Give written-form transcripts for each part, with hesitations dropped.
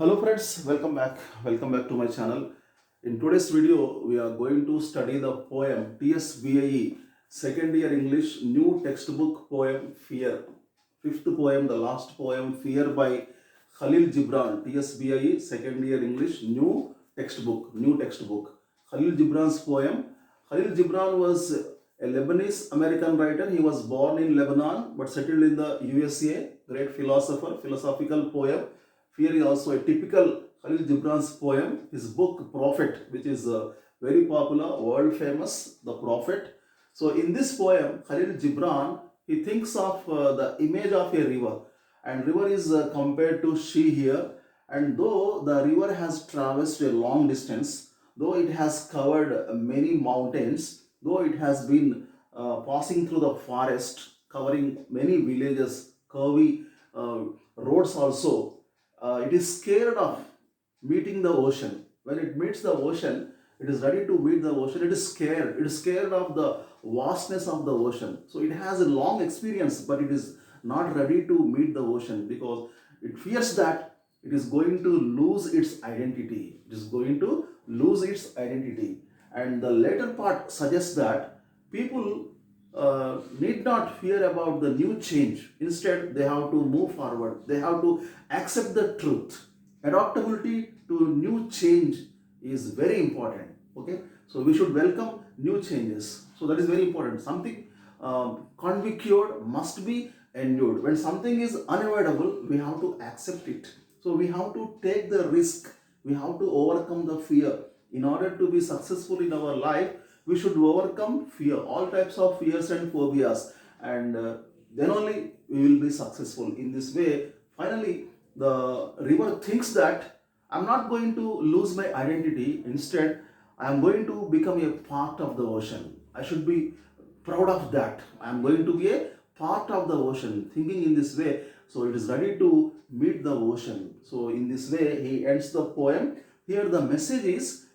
Hello friends, welcome back to my channel. In today's video, we are going to study the poem TSBIE, second year English, new textbook poem Fear. Fifth poem, the last poem Fear by Khalil Gibran, TSBIE, second year English, new textbook. Khalil Gibran's poem. Khalil Gibran was a Lebanese American writer. He was born in Lebanon but settled in the USA. Great philosopher, philosophical poem. Fear is also a typical Khalil Gibran's poem. His book Prophet, which is very popular, world famous, The Prophet. So in this poem, Khalil Gibran, he thinks of the image of a river, and river is compared to she here. And though the river has traversed a long distance, though it has covered many mountains, though it has been passing through the forest, covering many villages, curvy roads also, it is scared of meeting the ocean. When it meets the ocean, it is ready to meet the ocean. It is scared. It is scared of the vastness of the ocean. So it has a long experience, but it is not ready to meet the ocean because it fears that it is going to lose its identity. It is going to lose its identity. And the later part suggests that people need not fear about the new change. Instead, they have to move forward. They have to accept the truth. Adaptability to new change is very important. Okay, so we should welcome new changes. So that is very important. Something can't be cured, must be endured. When something is unavoidable, we have to accept it. So we have to take the risk. We have to overcome the fear. In order to be successful in our life, we should overcome fear, all types of fears and phobias, and then only we will be successful. In this way, finally, the river thinks that I'm not going to lose my identity. Instead, I am going to become a part of the ocean. I should be proud of that. I am going to be a part of the ocean. Thinking in this way, so it is ready to meet the ocean. So in this way, he ends the poem. Here, the message is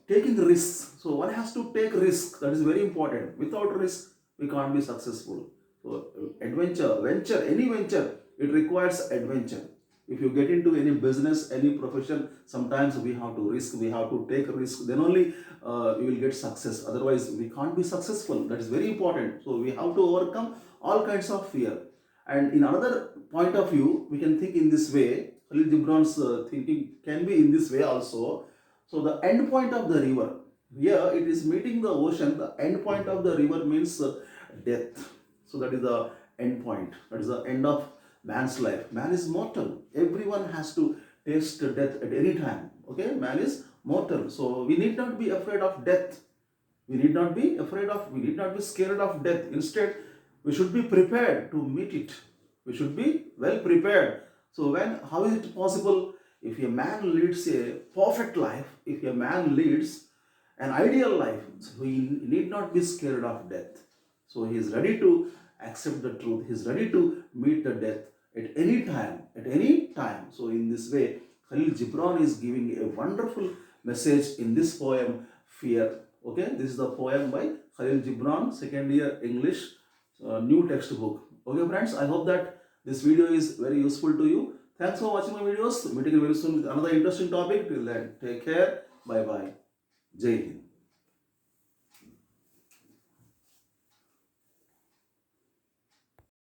taking risks. So one has to take risk. That is very important. Without risk, we can't be successful. So any venture, it requires adventure. If you get into any business, any profession, sometimes we have to risk. We have to take risk. Then only we will get success. Otherwise, we can't be successful. That is very important. So we have to overcome all kinds of fear. And in another point of view, we can think in this way. Khalil Gibran's thinking can be in this way also. So the end point of the river, here it is meeting the ocean. The end point of the river means death. So that is the end point. That is the end of man's life. Man is mortal. Everyone has to taste death at any time. Okay, man is mortal. So we need not be afraid of death. We need not be scared of death. Instead, we should be prepared to meet it. We should be well prepared. So how is it possible? If a man leads a perfect life, if a man leads an ideal life, so he need not be scared of death. So he is ready to accept the truth. He is ready to meet the death at any time. So in this way, Khalil Gibran is giving a wonderful message in this poem, Fear. Okay, this is the poem by Khalil Gibran, second year English, new textbook. Okay friends, I hope that this video is very useful to you. Thanks for watching my videos. Meeting you very soon with another interesting topic. Till then, take care. Bye bye. Jai Hind.